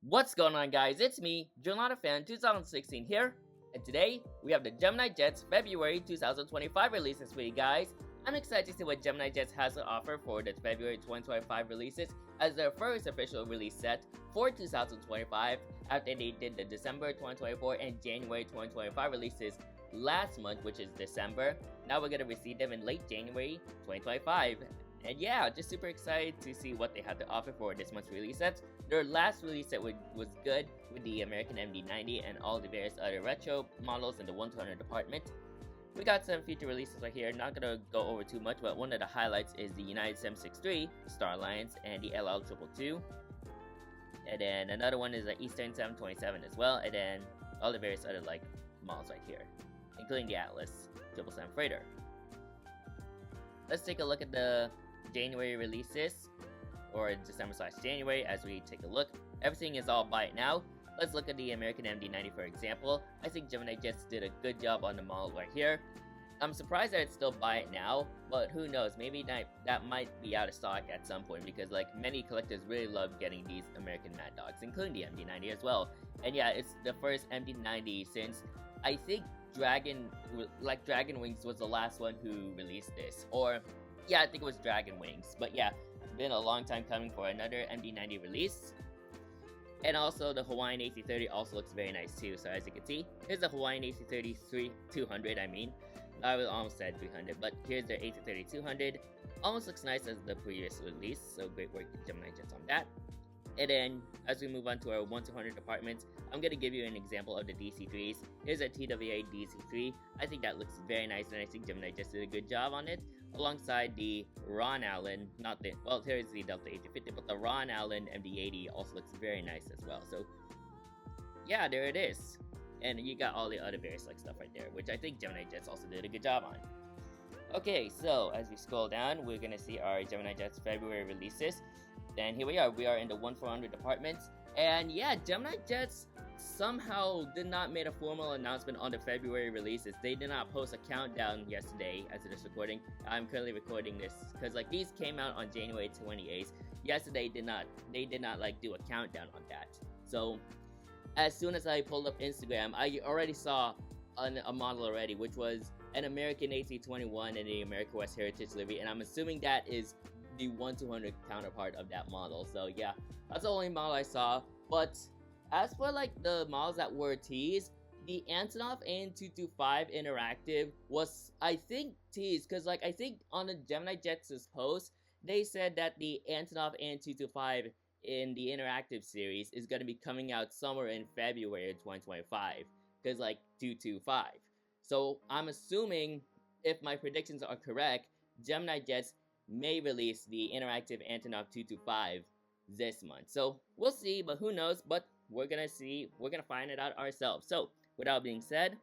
What's going on, guys? It's me, Fan 2016 here, and today we have the GeminiJets February 2025 releases for you guys. I'm excited to see what GeminiJets has to offer for the February 2025 releases as their first official release set for 2025 after they did the December 2024 and January 2025 releases last month, which is December. Now we're gonna receive them in late January 2025. And yeah, just super excited to see what they have to offer for this month's release sets. Their last release set was good with the American MD-90 and all the various other retro models in the 1-200 department. We got some future releases right here, not gonna go over too much, but one of the highlights is the United 763, Star Alliance, and the LL 222. And then another one is the Eastern 727 as well, and then all the various other models right here, including the Atlas 777 Freighter. Let's take a look at the January releases, or December/January as we take a look. Everything is all buy it now. Let's look at the American MD-90 for example. I think GeminiJets did a good job on the model right here. I'm surprised that it's still buy it now, but who knows, maybe that might be out of stock at some point because many collectors really love getting these American Mad Dogs, including the MD-90 as well. And yeah, it's the first MD-90 since I think Dragon Wings was the last one who released this, or yeah, I think it was Dragon Wings. But yeah, been a long time coming for another MD-90 release. And also the Hawaiian AC-30 also looks very nice too. So as you can see, here's the Hawaiian AC-30 200. I almost said 300, but here's their AC-30 200. Almost looks nice as the previous release. So great work to GeminiJets on that. And then, as we move on to our 1-200 departments, I'm going to give you an example of the DC-3s. Here's a TWA DC-3. I think that looks very nice, and I think GeminiJets did a good job on it. Alongside the Ron Allen, here's the Delta A350, but the Ron Allen MD-80 also looks very nice as well. So, yeah, there it is. And you got all the other various stuff right there, which I think GeminiJets also did a good job on. Okay, so as we scroll down, we're going to see our GeminiJets February releases. And here we are in the 1-400 departments. And yeah, GeminiJets somehow did not make a formal announcement on the February releases. They did not post a countdown yesterday as it is recording. I'm currently recording this because these came out on January 28th. Yesterday they did not do a countdown on that. So as soon as I pulled up Instagram, I already saw a model already, which was an American AC-21 and the American West Heritage livery, and I'm assuming that is the 1-200 counterpart of that model. So yeah, that's the only model I saw. But as for the models that were teased, the Antonov AN225 Interactive was, I think, teased because I think on the GeminiJets' post they said that the Antonov AN225 in the Interactive series is going to be coming out somewhere in February of 2025 because 225. So I'm assuming, if my predictions are correct, GeminiJets may release the interactive Antonov 225 this month. So we'll see, but who knows? But we're gonna find it out ourselves. So without being said,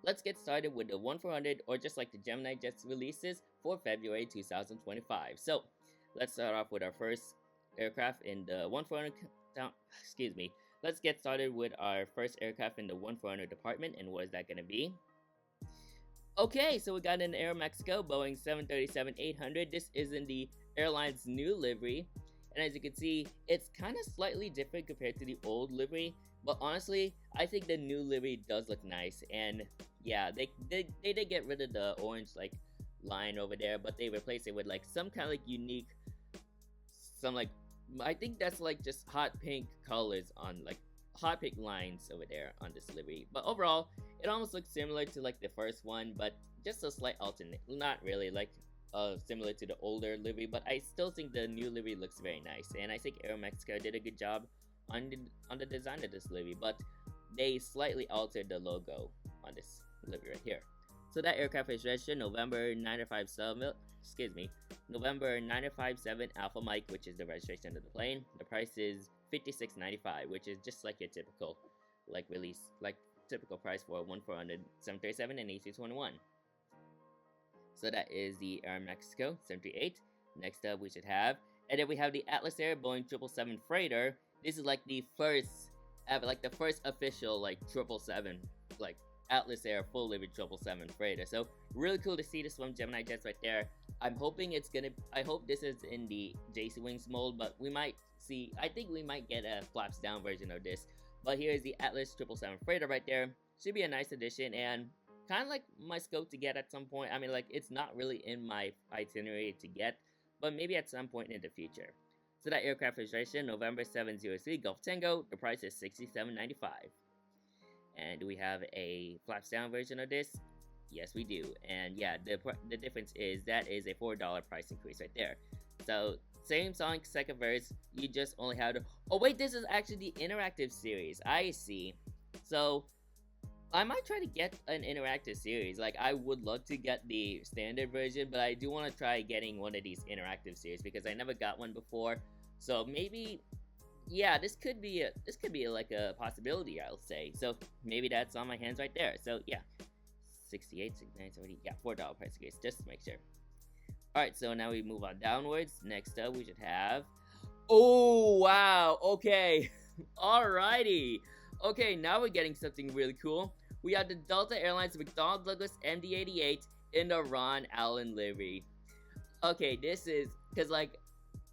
let's get started with the 1-400, or just the GeminiJets releases for February 2025. So let's start off with our first aircraft in the 1-400. Let's get started with our first aircraft in the 1-400 department, and what is that gonna be? Okay, so we got an Aeromexico Boeing 737-800. This is in the airline's new livery, and as you can see, it's kind of slightly different compared to the old livery, but honestly, I think the new livery does look nice. And yeah, they did get rid of the orange line over there, but they replaced it with some kind of unique, I think that's just hot pink colors on hot pink lines over there on this livery. But overall, it almost looks similar to the first one, but just a slight alternate. Not really similar to the older livery, but I still think the new livery looks very nice. And I think Aeromexico did a good job on the design of this livery, but they slightly altered the logo on this livery right here. So that aircraft is registered November 957 Alpha Mike, which is the registration of the plane. The price is $56.95, which is just your typical typical price for a 1-400 737 and AC-21. So that is the Aeromexico 738. Next up we should have, and then we have the Atlas Air Boeing 777 Freighter. This is the first ever, the first official 777 Atlas Air full livery 777 Freighter. So really cool to see this from GeminiJets right there. I hope this is in the JC Wings mold, but we might see. I think we might get a flaps down version of this. But here is the Atlas 777 freighter right there. Should be a nice addition and kind of like my scope to get at some point. I mean, like, it's not really in my itinerary to get, but maybe at some point in the future. So that aircraft registration, November 703, Gulf Tango. The price is $67.95. And do we have a flaps down version of this? Yes, we do. And yeah, the difference is that is a $4 price increase right there. So same Sonic second verse, you just only have to... Oh wait, this is actually the interactive series. I see. So I might try to get an interactive series. Like, I would love to get the standard version, but I do want to try getting one of these interactive series because I never got one before. So maybe, yeah, this could be like a possibility, I'll say. So maybe that's on my hands right there. So yeah, 68, 69, 70, yeah, $4 price increase, just to make sure. Alright, so now we move on downwards. Next up, we should have... Oh, wow, okay. Alrighty. Okay, now we're getting something really cool. We have the Delta Airlines McDonnell Douglas MD-88 in the Ron Allen livery. Okay, this is... Because, like,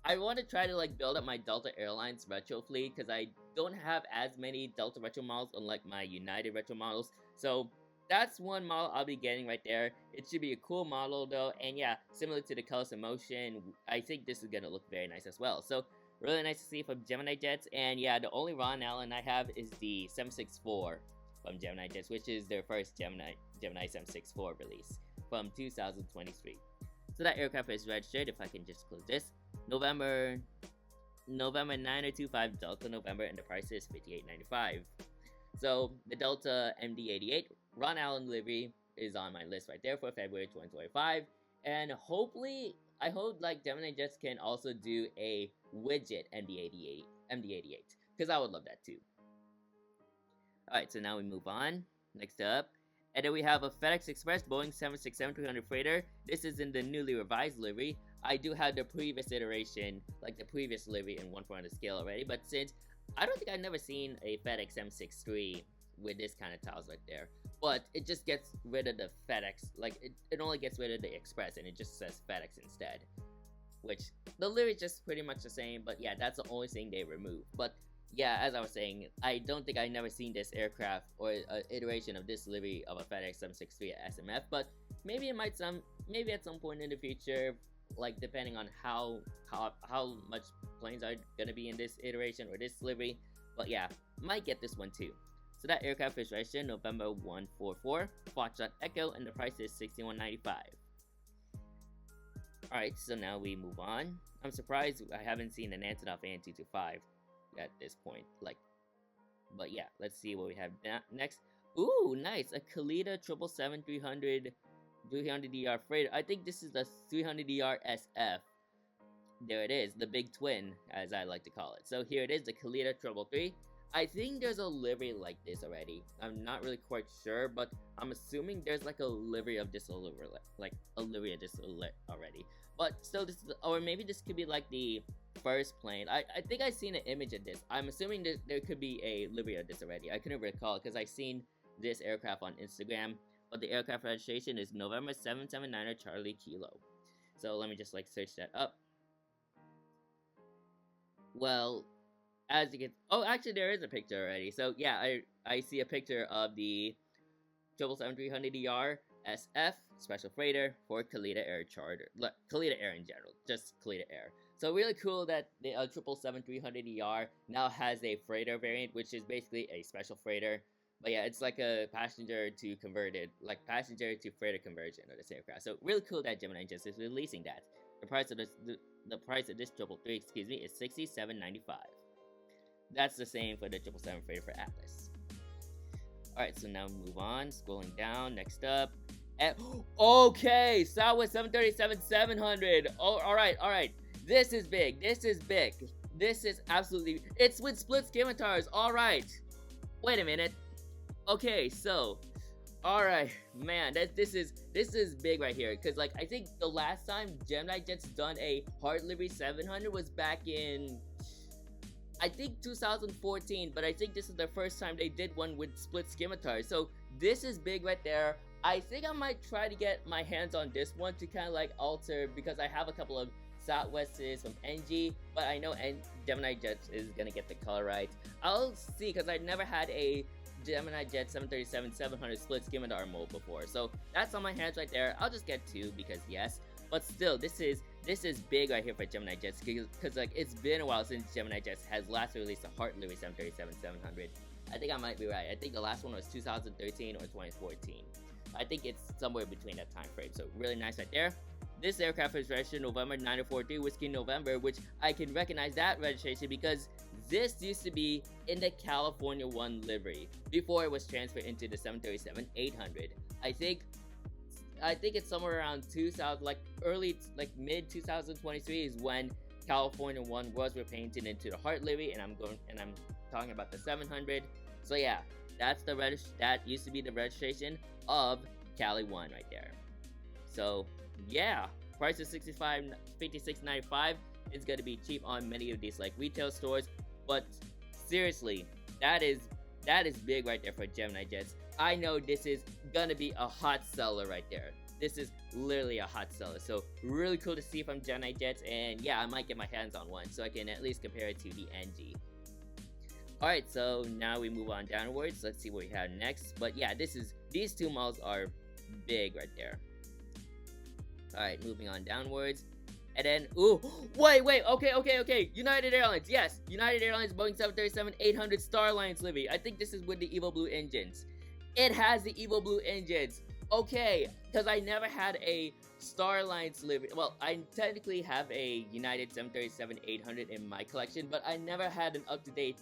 I want to try to, like, build up my Delta Airlines retro fleet, because I don't have as many Delta retro models, unlike my United retro models. So that's one model I'll be getting right there. It should be a cool model though, and yeah, similar to the Colors of Motion, I think this is gonna look very nice as well. So really nice to see from GeminiJets, and yeah, the only Ron Allen I have is the 764 from GeminiJets, which is their first Gemini 764 release from 2023. So that aircraft is registered, if I can just close this, November 9025 Delta November, and the price is $58.95. So the Delta MD-88 Ron Allen livery is on my list right there for February 2025, and hopefully, I hope like GeminiJets can also do a widget MD-88, because I would love that too. Alright, so now we move on. Next up, and then we have a FedEx Express Boeing 767-300 freighter. This is in the newly revised livery. I do have the previous iteration, like the previous livery in 1/400 scale already, but since I don't think I've never seen a FedEx M63 with this kind of tiles right there. But it just gets rid of the FedEx, like it only gets rid of the Express and it just says FedEx instead. Which, the livery is just pretty much the same, but yeah, that's the only thing they remove. But yeah, as I was saying, I don't think I've never seen this aircraft or an iteration of this livery of a FedEx M63 at SMF, but maybe it might maybe at some point in the future, like depending on how much planes are gonna be in this iteration or this livery. But yeah, might get this one too. So that aircraft is registered November 144, Foxtrot Echo, and the price is $61.95. Alright, so now we move on. I'm surprised I haven't seen an Antonov AN225 at this point, like, but yeah, let's see what we have next. Ooh, nice, a Kalita 777-300 300ER freighter. I think this is the 300ER SF. There it is, the big twin, as I like to call it. So here it is, the Kalita 333. I think there's a livery like this already. I'm not really quite sure, but I'm assuming there's like a livery of this already. But still, this is, or maybe this could be like the first plane. I think I've seen an image of this. I'm assuming that there could be a livery of this already. I couldn't recall because I've seen this aircraft on Instagram. But the aircraft registration is November 779er Charlie Kilo. So let me just like search that up. Well, as you can, oh, actually there is a picture already. So yeah, I see a picture of the 777-300ER SF special freighter for Kalita Air charter, Kalita Air in general, just Kalita Air. So really cool that the 777-300ER now has a freighter variant, which is basically a special freighter. But yeah, it's like a passenger to converted, like passenger to freighter conversion of this aircraft. So really cool that GeminiJets is releasing that. The price of this, the price of this 333, excuse me, is $67.95. That's the same for the 777 freighter for Atlas. Alright, so now move on, scrolling down, next up. Okay, Southwest 737-700. Oh, alright. This is big, this is absolutely, it's with split scimitars, alright. Wait a minute. Okay, so, alright, man, this is big right here, because, like, I think the last time GeminiJets done a hard livery 700 was back in, I think 2014, but I think this is the first time they did one with split scimitars, so this is big right there. I think I might try to get my hands on this one to kind of, like, alter, because I have a couple of Southwests from NG, but I know GeminiJets is gonna get the color right. I'll see, because I never had a GeminiJet 737-700 split scimitar mode before, so that's on my hands right there. I'll just get 2 because yes, but still, this is big right here for GeminiJets, because like it's been a while since GeminiJets has last released a Heart Livery 737-700. I think I might be right. I think the last one was 2013 or 2014. I think it's somewhere between that time frame, so really nice right there. This aircraft is registered November 9043 Whiskey November, which I can recognize that registration because this used to be in the California 1 livery before it was transferred into the 737-800. I think it's somewhere around 2000, like mid 2023 is when California 1 was repainted into the Heart livery, and I'm talking about the 700. So yeah, that used to be the registration of Cali 1 right there. So yeah, price is $56.95. It's gonna be cheap on many of these like retail stores, but seriously, that is big right there for GeminiJets. I know this is gonna be a hot seller right there. This is literally a hot seller, so really cool to see from GeminiJets, and yeah, I might get my hands on one so I can at least compare it to the NG. Alright, so now we move on downwards. Let's see what we have next. But yeah, these two models are big right there. Alright, moving on downwards. And then, ooh, wait, okay. United Airlines, yes. United Airlines Boeing 737-800 Starlines livery. I think this is with the Evo Blue engines. It has the Evo Blue engines. Okay, because I never had a Starlines livery. Well, I technically have a United 737-800 in my collection, but I never had an up-to-date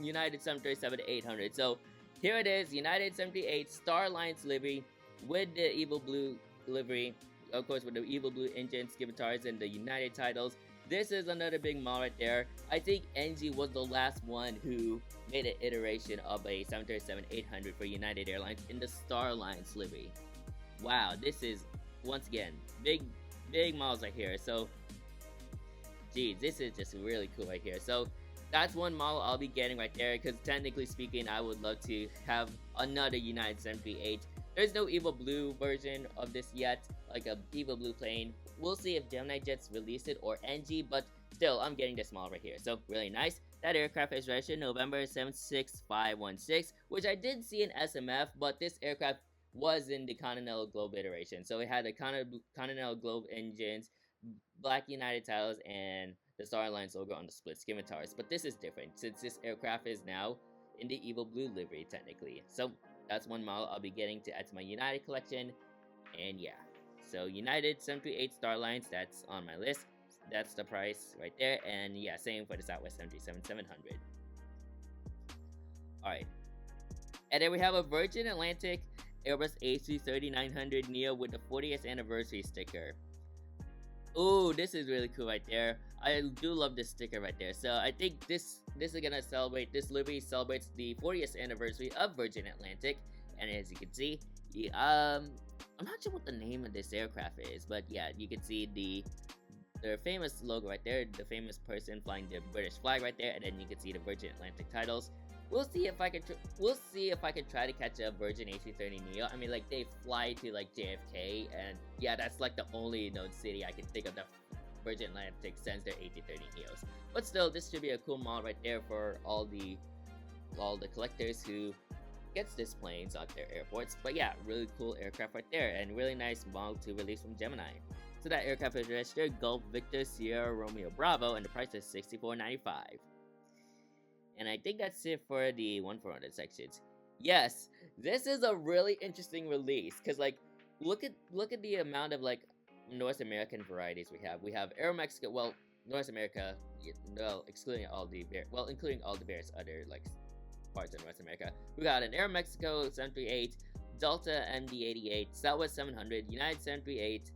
United 737-800. So here it is, United 78 Starlines livery with the Evo Blue livery, of course with the Evo Blue engine, scimitars, and the United titles. This is another big model right there. I think NG was the last one who made an iteration of a 737-800 for United Airlines in the Starlines livery. Wow, this is once again big models right here. So geez, this is just really cool right here. So that's one model I'll be getting right there, because technically speaking, I would love to have another United 78. There's no Evo Blue version of this yet, like a Evo Blue plane. We'll see if GeminiJets release it or NG, but still, I'm getting this model right here. So really nice. That aircraft is registered November 76516, which I did see in SMF, but this aircraft was in the Continental Globe iteration. So it had the Continental Globe engines, black United titles, and the Starlines logo on the split scimitars. But this is different since this aircraft is now in the Evo Blue livery technically. So that's one model I'll be getting to add to my United collection. And yeah, so United 738 Starlines, that's on my list. That's the price right there. And yeah, same for the Southwest 737-700. Alright, and then we have a Virgin Atlantic Airbus A330-900 Neo with the 40th anniversary sticker. Ooh, this is really cool right there. I do love this sticker right there. So I think this is gonna celebrate, this livery celebrates the 40th anniversary of Virgin Atlantic. And as you can see, I'm not sure what the name of this aircraft is, but yeah, you can see their famous logo right there, the famous person flying the British flag right there, and then you can see the Virgin Atlantic titles. We'll see if I can try to catch a Virgin A330 Neo. I mean, like, they fly to like JFK, and yeah, that's like the only known city I can think of that Virgin Atlantic sends their A330 Neos. But still, this should be a cool model right there for all the collectors who gets these planes at their airports. But yeah, really cool aircraft right there, and really nice model to release from Gemini. So that aircraft is registered Gulf Victor Sierra Romeo Bravo, and the price is $64.95. And I think that's it for the 1-400 sections. Yes, this is a really interesting release, because like, look at the amount of like North American varieties we have. We have Aeromexico, well, North America, well, including all the various other like parts of North America. We got an Aeromexico 738, Delta MD-88, Southwest 700, United 738,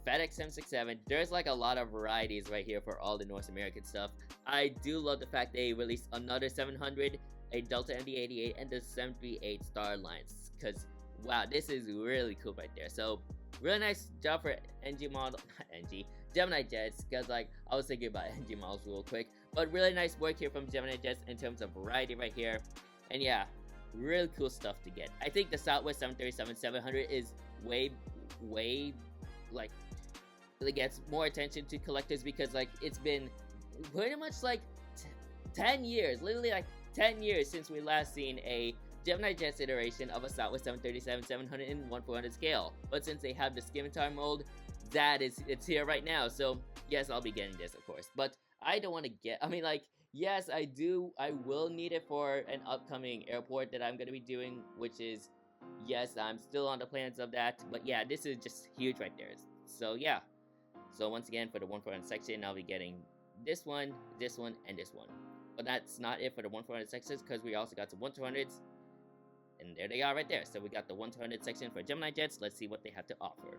FedEx 767. There's like a lot of varieties right here for all the North American stuff. I do love the fact they released another 700, a Delta MD-88, and the 738 Starlines, because wow, this is really cool right there. So really nice job for GeminiJets, because like I was thinking about NG models real quick, but really nice work here from GeminiJets in terms of variety right here. And yeah, really cool stuff to get. I think the Southwest 737-700 is way like, it gets more attention to collectors, because like it's been pretty much like 10 years, literally like 10 years since we last seen a GeminiJets iteration of a Southwest 737, 700, and 1/400 scale. But since they have the Scimitar mold, it's here right now. So yes, I'll be getting this, of course. But I don't want to get. I mean, like, yes, I do. I will need it for an upcoming airport that I'm gonna be doing, which is, yes, I'm still on the plans of that. But yeah, this is just huge right there. So yeah. So once again, for the 1/400 section, I'll be getting this one, and this one. But that's not it for the 1/400 sections, because we also got some 1/200s. And there they are right there. So we got the 1/200 section for GeminiJets. Let's see what they have to offer.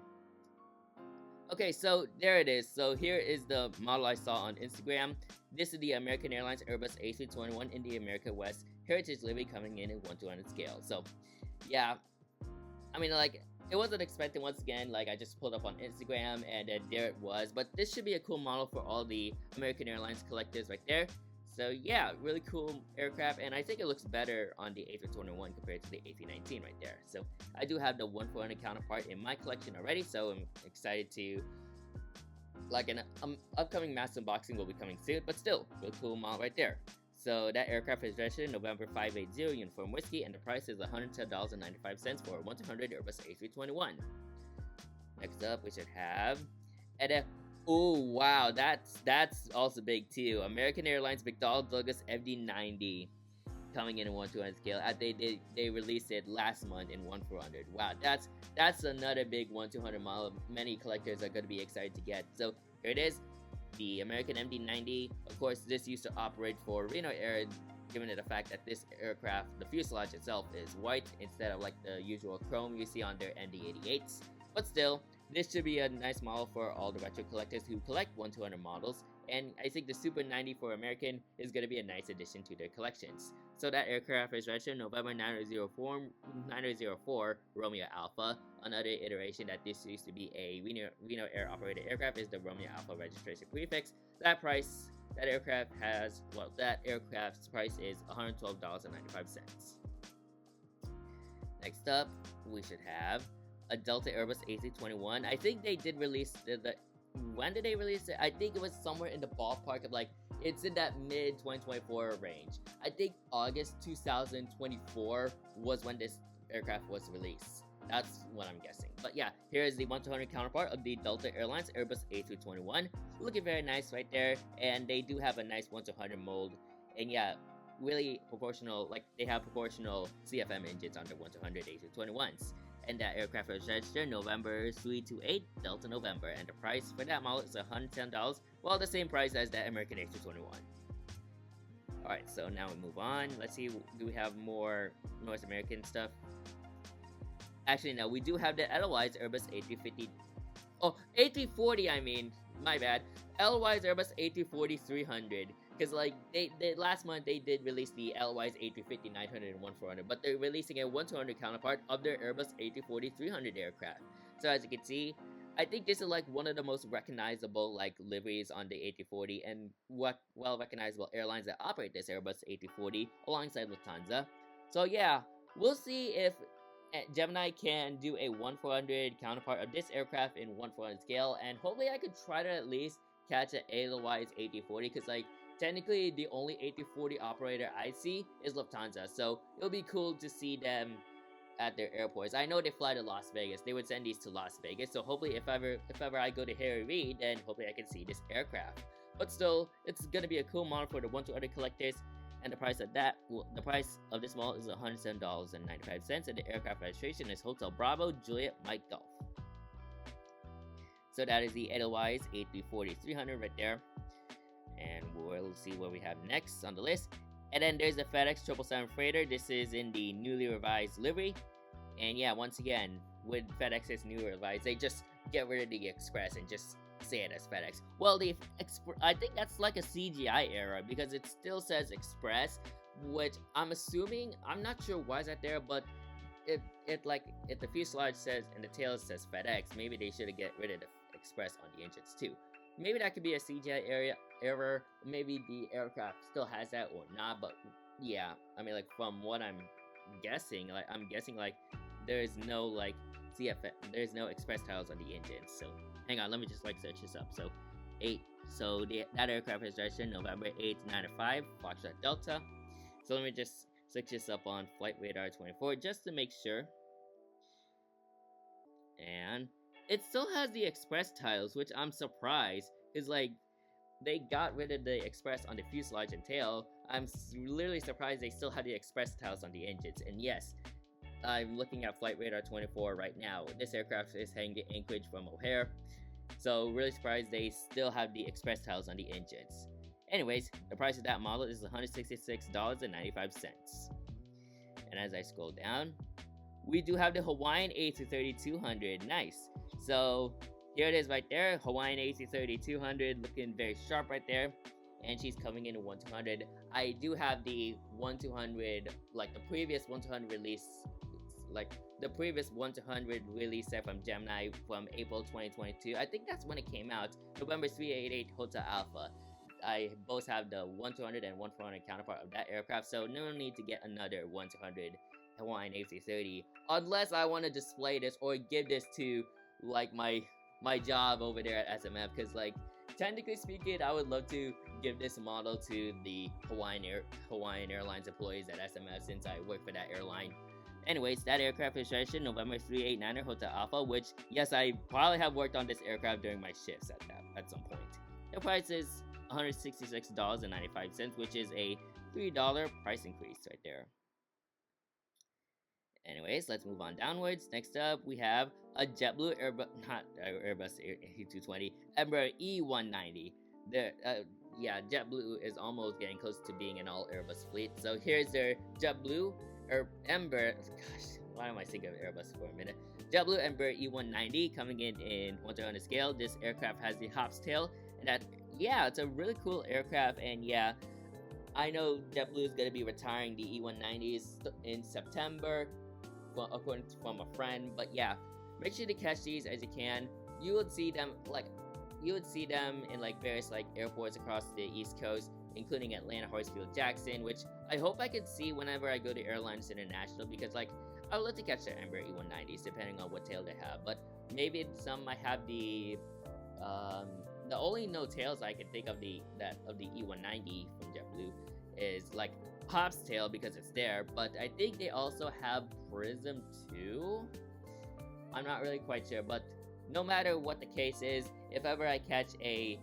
Okay, so there it is. So here is the model I saw on Instagram. This is the American Airlines Airbus A321 in the America West Heritage Livery, coming in 1/200 scale. So yeah, I mean, like, it wasn't expected. Once again, like, I just pulled up on Instagram and there it was. But this should be a cool model for all the American Airlines collectors right there. So yeah, really cool aircraft, and I think it looks better on the A321 compared to the A319 right there. So I do have the 1/400 counterpart in my collection already, so I'm excited to, like, an upcoming mass unboxing will be coming soon, but still, really cool model right there. So that aircraft is registered November 580 Uniform Whiskey, and the price is $110.95 for a 1/200 Airbus A321. Next up, we should have oh wow, that's also big too. American Airlines McDonnell Douglas MD-90 coming in 1/200 scale. They released it last month in 1/400. Wow, that's another big 1/200 model many collectors are going to be excited to get. So here it is, the American MD-90. Of course, this used to operate for Reno Air, given the fact that this aircraft, the fuselage itself, is white instead of like the usual chrome you see on their MD-88s. But still, this should be a nice model for all the retro collectors who collect 1/200 models, and I think the Super 90 for American is going to be a nice addition to their collections. So that aircraft is registered November 9004 Romeo Alpha. Another iteration that this used to be a Reno Air operated aircraft is the Romeo Alpha registration prefix. That aircraft's price is $112.95. Next up, we should have a Delta Airbus A321. I think they did release when did they release it? I think it was somewhere in the ballpark of, like, it's in that mid 2024 range. I think August 2024 was when this aircraft was released. That's what I'm guessing. But yeah, here is the 1/200 counterpart of the Delta Airlines Airbus A321. Looking very nice right there, and they do have a nice 1/200 mold. And yeah, really proportional, like, they have proportional CFM engines on the 1/200 A321s. And that aircraft was registered November 328 Delta November, and the price for that model is $110, well, the same price as that American A321. Alright, so now we move on. Let's see, do we have more North American stuff? Actually, no, we do have the Edelweiss Airbus A350. Oh, A340, I mean, my bad. Edelweiss Airbus A340-300. Because, like, they last month they did release the Edelweiss A350-900 and 1/400, but they're releasing a 1/200 counterpart of their Airbus A340-300 aircraft. So as you can see, I think this is like one of the most recognizable, like, liveries on the A340 and what well recognizable airlines that operate this Airbus A340 alongside Lufthansa. So yeah, we'll see if Gemini can do a 1/400 counterpart of this aircraft in 1/400 scale, and hopefully I could try to at least catch an Edelweiss A340, because, like, technically the only A340 operator I see is Lufthansa, so it'll be cool to see them at their airports. I know they fly to Las Vegas. They would send these to Las Vegas, so hopefully if ever I go to Harry Reid, then hopefully I can see this aircraft. But still, it's gonna be a cool model for the 1/200 collectors, and the price of this model is $107.95, and the aircraft registration is Hotel Bravo Juliet Mike Golf. So that is the Edelweiss A340-300 right there. And we'll see what we have next on the list. And then there's the FedEx 777 Freighter. This is in the newly revised livery. And yeah, once again, with FedEx's new revised, they just get rid of the Express and just say it as FedEx. Well, I think that's like a CGI error, because it still says Express, which I'm assuming, I'm not sure why is that there, but if the fuselage says and the tail says FedEx, maybe they should get rid of the Express on the engines too. Maybe that could be a CGI error. Maybe the aircraft still has that or not. But yeah, I mean, like, from what I'm guessing, like there's no, like, there's no Express tiles on the engine. So hang on, let me just, like, search this up. So 8. So that aircraft is registered November 8th, 905, Foxtrot Delta. So let me just switch this up on Flight Radar 24 just to make sure. And it still has the express tiles, which I'm surprised, because like they got rid of the express on the fuselage and tail. I'm literally surprised they still have the express tiles on the engines. And yes, I'm looking at Flight Radar 24 right now. This aircraft is heading to Anchorage from O'Hare, so really surprised they still have the express tiles on the engines. Anyways, the price of that model is $166.95. And as I scroll down, we do have the Hawaiian A330-200. Nice. So here it is right there, Hawaiian A330-200, looking very sharp right there. And she's coming in at 1-200. I do have the 1-200, like the previous 1-200 release, like the previous 1-200 release set from Gemini from April 2022. I think that's when it came out, November 388 Hotel Alpha. I both have the 1-200 and 1-400 counterpart of that aircraft, so no need to get another 1-200 Hawaiian A330 unless I want to display this or give this to like my job over there at SMF, because like technically speaking, I would love to give this model to the Hawaiian Airlines employees at SMF since I work for that airline. Anyways, that aircraft is registered November 389er Hotel Alpha, which yes, I probably have worked on this aircraft during my shifts at some point. The price is $166.95, which is a $3 price increase right there. Anyways, let's move on downwards. Next up, we have a JetBlue Airbus A220 Embraer E190. Yeah, JetBlue is almost getting close to being an all Airbus fleet. So here's their JetBlue Embraer. Gosh, why am I thinking of Airbus for a minute? JetBlue Embraer E190 coming in 1-100 scale. This aircraft has the Hop's tail, and that, yeah, it's a really cool aircraft. And yeah, I know JetBlue is going to be retiring the E190s in September, according to from a friend. But yeah, make sure to catch these as you can. You would see them in like various like airports across the East Coast, including Atlanta, Horsfield, Jackson, which I hope I could see whenever I go to Airlines International, because like I would love to catch the Embraer E190s depending on what tail they have. But maybe some might have the only no tails I can think of the E190 from JetBlue is like Hop's tail because it's there, but I think they also have Prism too. I'm not really quite sure, but no matter what the case is, if ever I catch a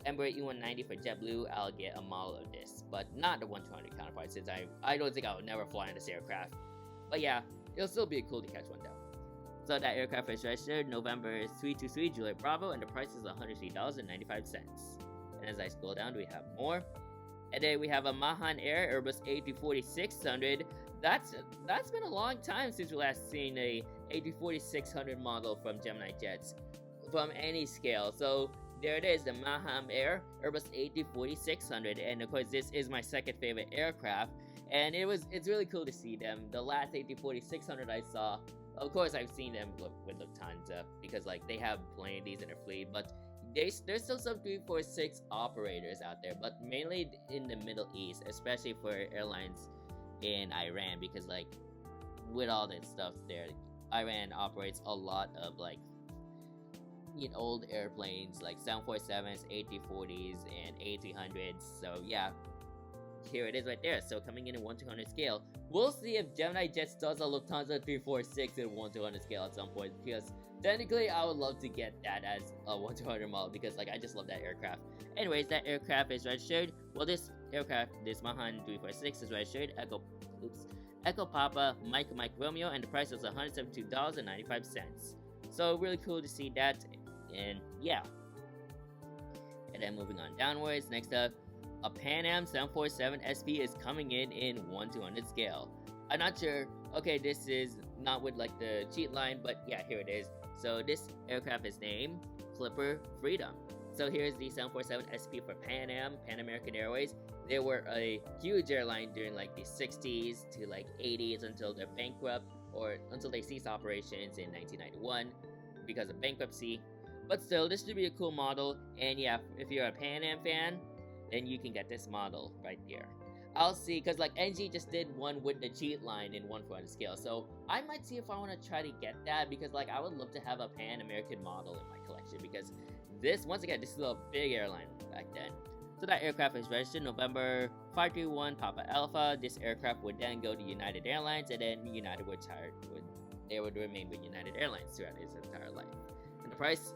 Embraer E190 for JetBlue, I'll get a model of this, but not the 1-200 counterpart, since I don't think I would never fly in this aircraft. But yeah, it'll still be cool to catch one down. So that aircraft is registered November 323 Juliet Bravo, and the price is $103.95. And as I scroll down, we have more. And then we have a Mahan Air Airbus A340-600. That's been a long time since we last seen a A340-600 model from GeminiJets from any scale. So there it is, the Mahan Air Airbus A340-600, and of course this is my second favorite aircraft, and it's really cool to see them. The last A340-600 I saw, of course I've seen them with Lufthansa because like they have plenty of these in their fleet, but there's still some 346 operators out there, but mainly in the Middle East, especially for airlines in Iran, because like with all that stuff there, Iran operates a lot of like old airplanes like 747s, A340s, and A300s. So yeah, here it is right there. So coming in 1-200 scale. We'll see if GeminiJets does a Lufthansa 346 in 1-200 scale at some point, because technically I would love to get that as a 1-200 model, because like I just love that aircraft. Anyways, that aircraft is registered. Well, this Mahan 346 is registered Echo Papa Mike Romeo, and the price was $172.95. So really cool to see that. And yeah, and then moving on downwards, next up, a Pan Am 747 SP is coming in 1-200 scale. I'm not sure. Okay, this is not with like the cheat line, but yeah, here it is. So this aircraft is named Flipper Freedom. So here's the 747 SP for Pan American Airways. They were a huge airline during like the 60s to like 80s until they're bankrupt, or until they ceased operations in 1991 because of bankruptcy. But still, this should be a cool model, and yeah, if you're a Pan Am fan, then you can get this model right there. I'll see, because like NG just did one with the cheat line in 1-400 scale, so I might see if I want to try to get that, because like I would love to have a Pan American model in my collection, because this, once again, this is a big airline back then. So that aircraft is registered November 531 Papa Alpha. This aircraft would then go to United Airlines, and then United would remain with United Airlines throughout its entire life. And the price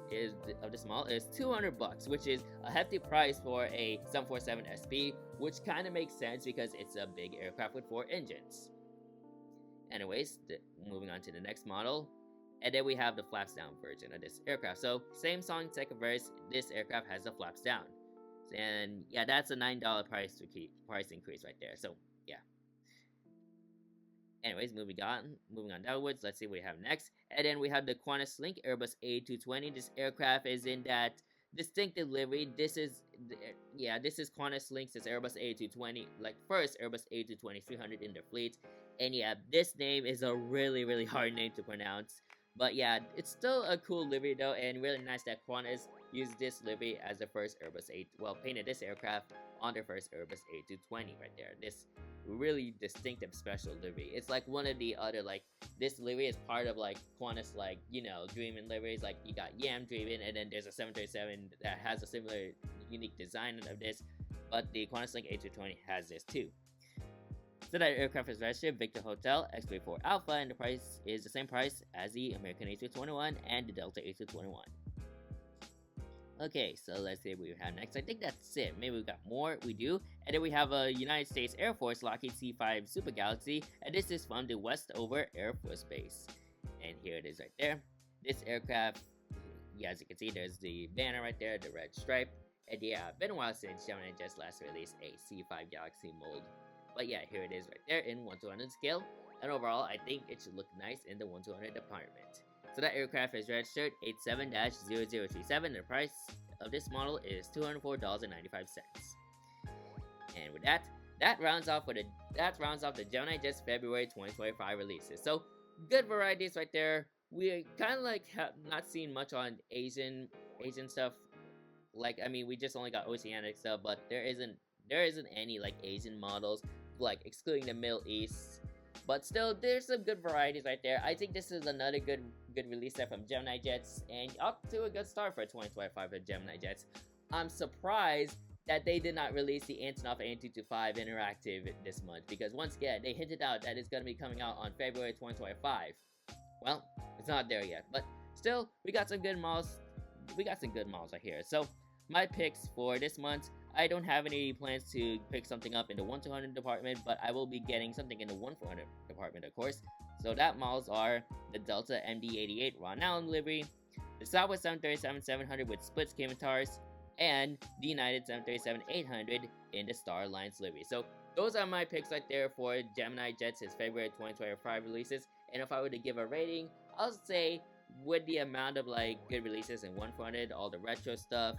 of this model is $200, which is a hefty price for a 747 SP, which kind of makes sense because it's a big aircraft with 4 engines. Anyways, moving on to the next model. And then we have the flaps down version of this aircraft. So same song, second verse, this aircraft has the flaps down. And yeah, that's a $9 price increase right there. So yeah. Anyways, moving on downwards, let's see what we have next. And then we have the Qantas Link Airbus A220. This aircraft is in that distinctive livery. This is Qantas Link's Airbus A220, like first Airbus A220-300 in their fleet. And yeah, this name is a really hard name to pronounce. But yeah, it's still a cool livery though, and really nice that Qantas used this livery as the first painted this aircraft on their first Airbus A220 right there. This really distinctive special livery. It's like one of the other, like, this livery is part of like Qantas, like, you know, Dreamin' liveries. Like you got Yam Dreamin', and then there's a 737 that has a similar unique design of this, but the Qantas Link A220 has this too. So that aircraft is registered Victor Hotel X34 Alpha, and the price is the same price as the American A321 and the Delta A321. Okay, so let's see what we have next. I think that's it. Maybe we got more. We do. And then we have a United States Air Force Lockheed C-5 Super Galaxy, and this is from the Westover Air Force Base. And here it is right there. This aircraft, yeah, as you can see, there's the banner right there, the red stripe. And yeah, been a while since GeminiJets last released a C-5 Galaxy mold. But yeah, here it is right there in 1/200 scale. And overall, I think it should look nice in the 1/200 department. So that aircraft is registered 87-0037. The price of this model is $204.95. And with that rounds off the GeminiJets February 2025 releases. So good varieties right there. We kind of like have not seen much on Asian stuff. Like, I mean, we just only got oceanic stuff, but there isn't any like Asian models, like excluding the Middle East. But still, there's some good varieties right there. I think this is another good release set from GeminiJets, and up to a good start for 2025 for GeminiJets. I'm surprised that they did not release the Antonov AN225 Interactive this month, because once again, they hinted out that it's going to be coming out on February 2025. Well, it's not there yet, but still, we got some good models. We got some good models right here. So my picks for this month, I don't have any plans to pick something up in the 1/200 department, but I will be getting something in the 1/400 department, of course. So that models are the Delta MD-88 Ron Allen livery, the Southwest 737-700 with split scimitars, and the United 737-800 in the Star Alliance livery. So those are my picks right there for GeminiJets' February 2025 releases. And if I were to give a rating, I'll say with the amount of like good releases in 1/400, all the retro stuff,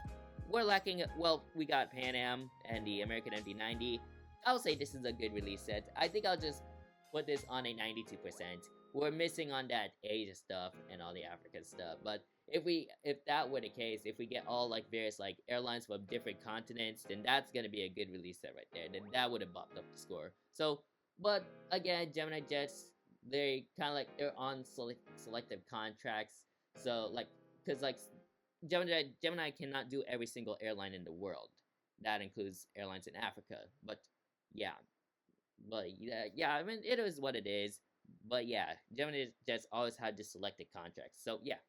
we're lacking. Well, we got Pan Am and the American MD-90. I'll say this is a good release set. I think I'll just put this on a 92%. We're missing on that Asia stuff and all the African stuff. But if that were the case, if we get all like various like airlines from different continents, then that's gonna be a good release set right there. Then that would have bumped up the score. So, but again, GeminiJets, they kind of like they're on selective contracts. So like, cause like Gemini cannot do every single airline in the world. That includes airlines in Africa. But yeah, I mean, it is what it is. But yeah, GeminiJets always had this selected contracts. So yeah,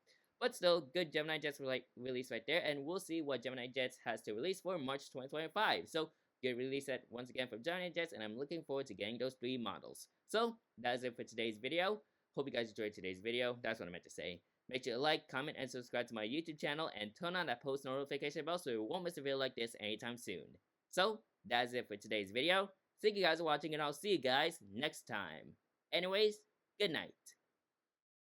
but still, good GeminiJets release right there, and we'll see what GeminiJets has to release for March 2025. So good release set once again from GeminiJets, and I'm looking forward to getting those 3 models. So that's it for today's video. Hope you guys enjoyed today's video. That's what I meant to say. Make sure to like, comment, and subscribe to my YouTube channel, and turn on that post notification bell so you won't miss a video like this anytime soon. So, that's it for today's video. Thank you guys for watching, and I'll see you guys next time. Anyways, good night.